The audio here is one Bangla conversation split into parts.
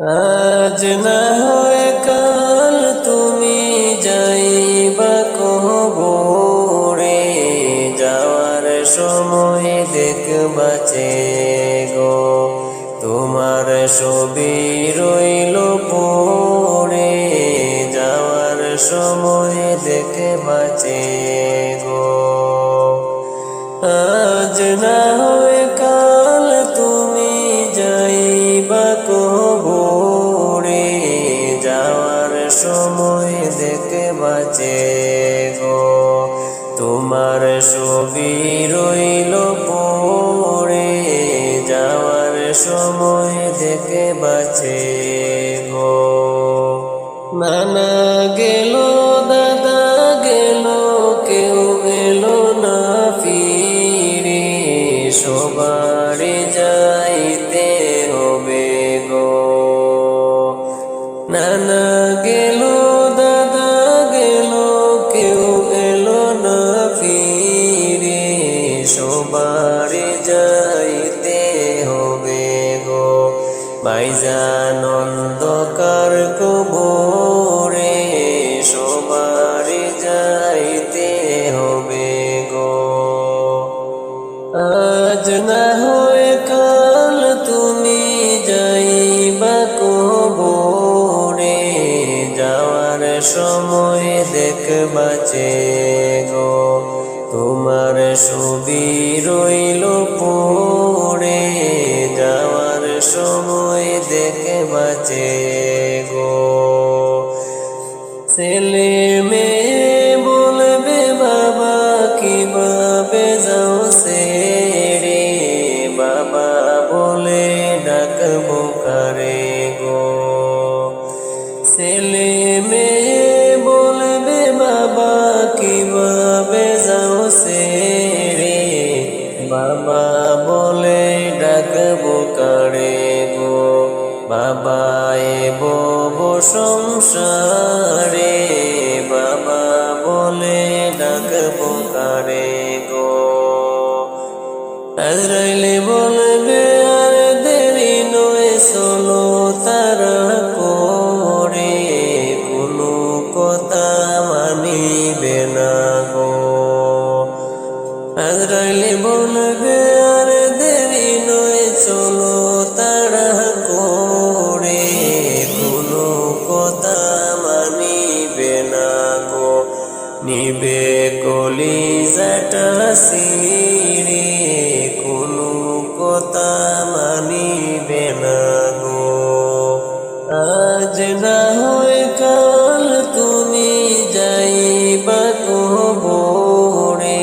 আজ না হয় কাল তুমি যাইবা কবরে, যাওয়ার সময় দেখবা গো তোমার ছবি রইল পড়ে, যাওয়ার সময় দেখবা গো। আজ না হয় কাল তুমি যাইবা কবরে, যাওয়ার সময় দেখবা গো তোমার ছবি রইল পড়ে, যাওয়ার সময় দেখবা গো। নানা গেল, দাদা গেল, কেউ এলো না ফিরে, সবারে যাইতে হবে গো। নানা গেল, দাদা গেল, কেউ এলো না ফিরে, সবারে যাইতে হবে গো। ভাইজান অন্ধকার কবরে, সবারে যাইতে হবে গো। আজ না হয় কাল তুমি যাইবা কবরে, যাওয়ার সময় দেখবা গো তোমার ছবি রইল পড়ে, যাওয়ার সময় দেখবা গো। ছেলে মেয়ে বলবে বাবা কিভাবে যাও ছেড়ে, বাবা বলে ডাকবো কারে গো। ছেলে মেয়ে বলবে বাবা কিভাবে যাও ছেড়ে, বাবা বলে ডাকবো কারে গো। বাবা বব সংসারে, বাবা বলে ডাকবো কারে গো। আজরাইলে বলবে আর দেরি নয়, চলো তারা করে, কোনো কথা মানিবে না গো। আজরাইলে বলবে আর দেরি নয়, চলো তারা করে, কোনো কথা মানিবে না গো। নিবে কলিজাটা ছিঁড়ে, কোনো কথা মানিবে না গো। আজ না হয় কাল তুমি যাইবা কবরে,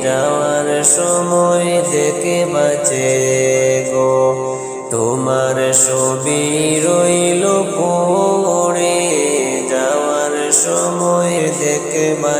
যাওয়ার সময় দেখবা গো তোমার ছবি রইল পড়ে, যাওয়ার সময় দেখবা